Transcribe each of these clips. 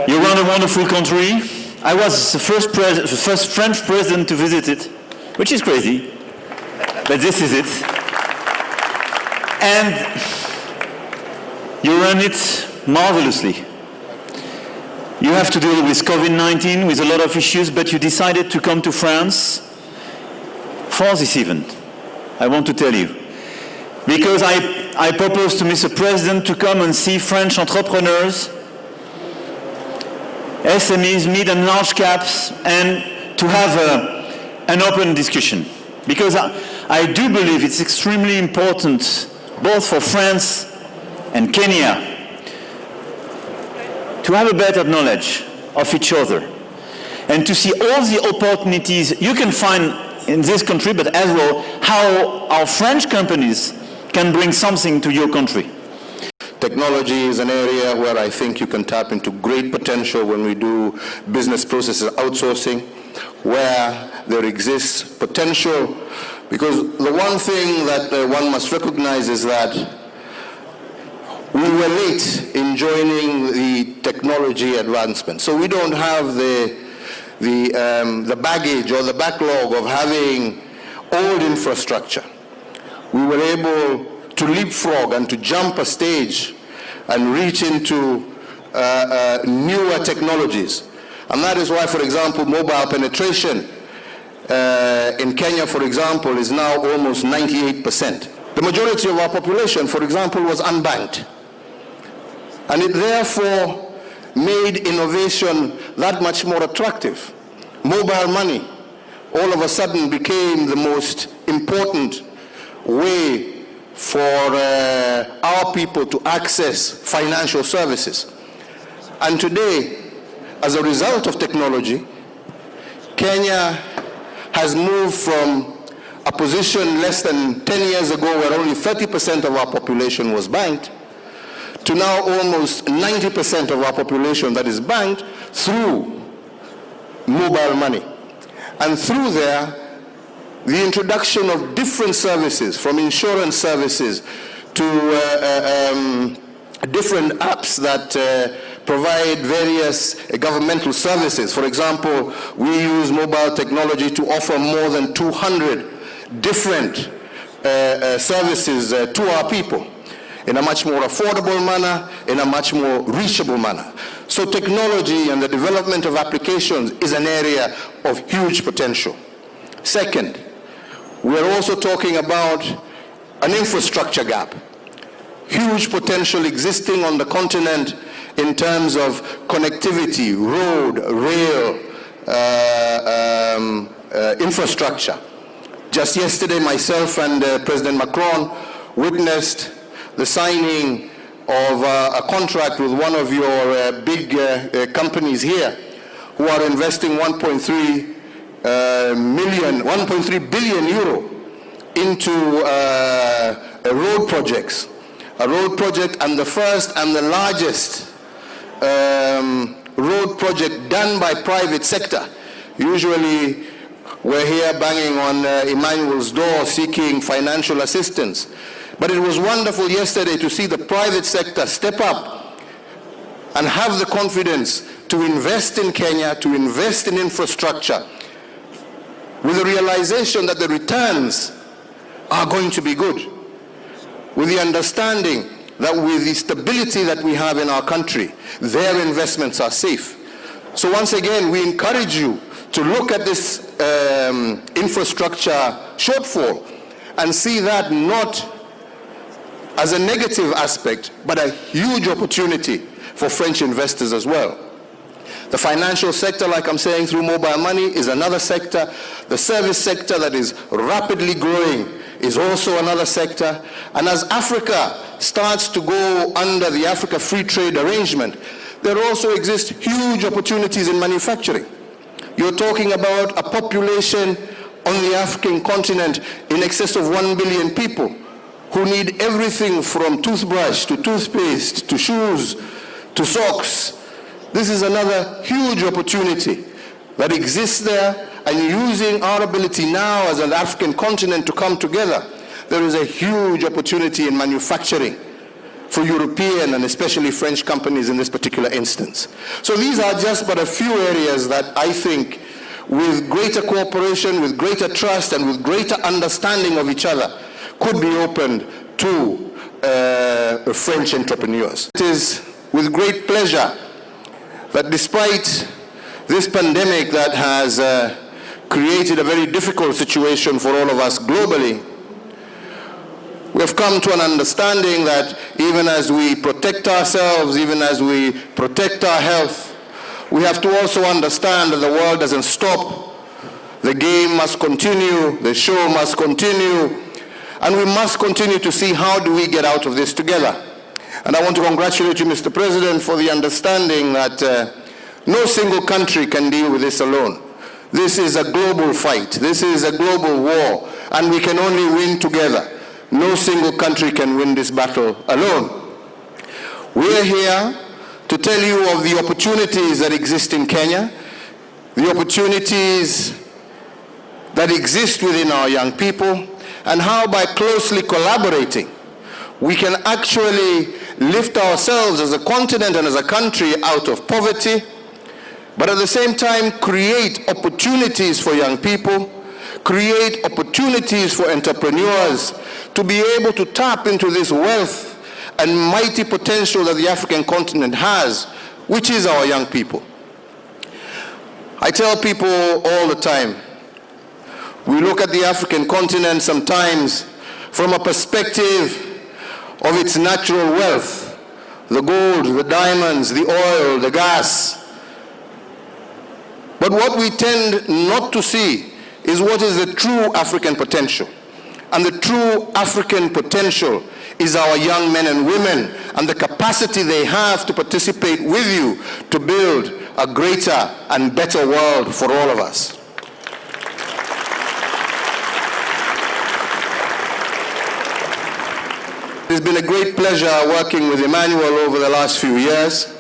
You run a wonderful country. I was the first French president to visit it, which is crazy, but this is it. And you run it marvelously. You have to deal with COVID-19, with a lot of issues, but you decided to come to France for this event. I want to tell you. Because I proposed to Mr. President to come and see French entrepreneurs, SMEs, mid and large caps, and to have an open discussion. Because I do believe it's extremely important, both for France and Kenya, to have a better knowledge of each other and to see all the opportunities you can find in this country, but as well how our French companies can bring something to your country. Technology is an area where I think you can tap into great potential when we do business processes outsourcing, where there exists potential, because the one thing that one must recognize is that we were late in joining the technology advancement. So we don't have the baggage or the backlog of having old infrastructure. We were able to leapfrog and to jump a stage and reach into newer technologies. And that is why, for example, mobile penetration in Kenya, for example, is now almost 98%. The majority of our population, for example, was unbanked. And it therefore made innovation that much more attractive. Mobile money all of a sudden became the most important way for our people to access financial services. And today, as a result of technology, Kenya has moved from a position less than 10 years ago where only 30% of our population was banked, to now almost 90% of our population that is banked through mobile money. And through there, the introduction of different services, from insurance services to different apps that provide various governmental services. For example, we use mobile technology to offer more than 200 different services to our people, in a much more affordable manner, in a much more reachable manner. So technology and the development of applications is an area of huge potential. Second, we're also talking about an infrastructure gap. Huge potential existing on the continent in terms of connectivity, road, rail, infrastructure. Just yesterday, myself and President Macron witnessed the signing of a contract with one of your big companies here, who are investing 1.3 billion euro into road projects. A road project, and the first and the largest road project done by private sector. Usually we're here banging on Emmanuel's door seeking financial assistance. But it was wonderful yesterday to see the private sector step up and have the confidence to invest in Kenya, to invest in infrastructure, with the realization that the returns are going to be good, with the understanding that with the stability that we have in our country, their investments are safe. So once again, we encourage you to look at this infrastructure shortfall and see that not as a negative aspect, but a huge opportunity for French investors as well. The financial sector, like I'm saying, through mobile money is another sector. The service sector that is rapidly growing is also another sector. And as Africa starts to go under the Africa Free Trade Arrangement, there also exist huge opportunities in manufacturing. You're talking about a population on the African continent in excess of 1 billion people who need everything from toothbrush to toothpaste to shoes to socks. This is another huge opportunity that exists there, and using our ability now as an African continent to come together, there is a huge opportunity in manufacturing for European and especially French companies in this particular instance. So these are just but a few areas that I think, with greater cooperation, with greater trust, and with greater understanding of each other, could be opened to French entrepreneurs. It is with great pleasure that despite this pandemic that has created a very difficult situation for all of us globally, we have come to an understanding that even as we protect ourselves, even as we protect our health, we have to also understand that the world doesn't stop. The game must continue, the show must continue, and we must continue to see how do we get out of this together. And I want to congratulate you, Mr. President, for the understanding that no single country can deal with this alone. This is a global fight. This is a global war, and we can only win together. No single country can win this battle alone. We are here to tell you of the opportunities that exist in Kenya, the opportunities that exist within our young people, and how by closely collaborating, we can actually lift ourselves as a continent and as a country out of poverty, but at the same time create opportunities for young people, create opportunities for entrepreneurs to be able to tap into this wealth and mighty potential that the African continent has, which is our young people. I tell people all the time, we look at the African continent sometimes from a perspective of its natural wealth, the gold, the diamonds, the oil, the gas. But what we tend not to see is what is the true African potential. And the true African potential is our young men and women and the capacity they have to participate with you to build a greater and better world for all of us. It's been a great pleasure working with Emmanuel over the last few years.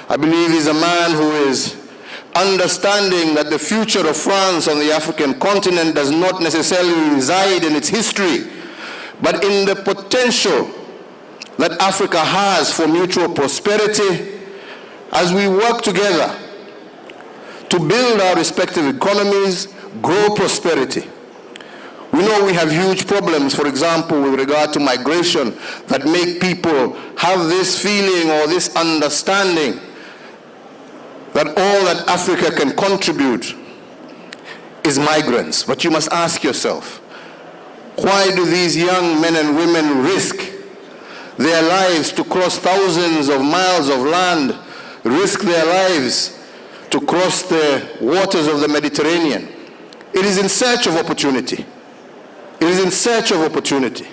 I believe he's a man who is understanding that the future of France on the African continent does not necessarily reside in its history, but in the potential that Africa has for mutual prosperity as we work together to build our respective economies, grow prosperity. We know we have huge problems, for example, with regard to migration, that make people have this feeling or this understanding that all that Africa can contribute is migrants. But you must ask yourself, why do these young men and women risk their lives to cross thousands of miles of land, risk their lives to cross the waters of the Mediterranean? It is in search of opportunity. It is in search of opportunity.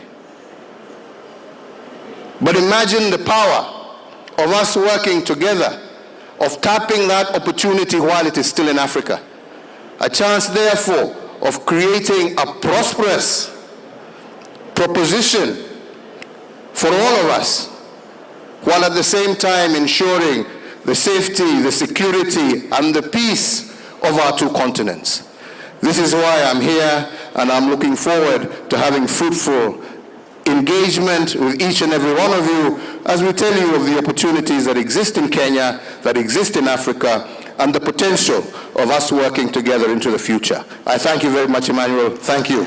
But imagine the power of us working together, of tapping that opportunity while it is still in Africa. A chance, therefore, of creating a prosperous proposition for all of us, while at the same time ensuring the safety, the security, and the peace of our two continents. This is why I'm here, and I'm looking forward to having fruitful engagement with each and every one of you as we tell you of the opportunities that exist in Kenya, that exist in Africa, and the potential of us working together into the future. I thank you very much, Emmanuel. Thank you.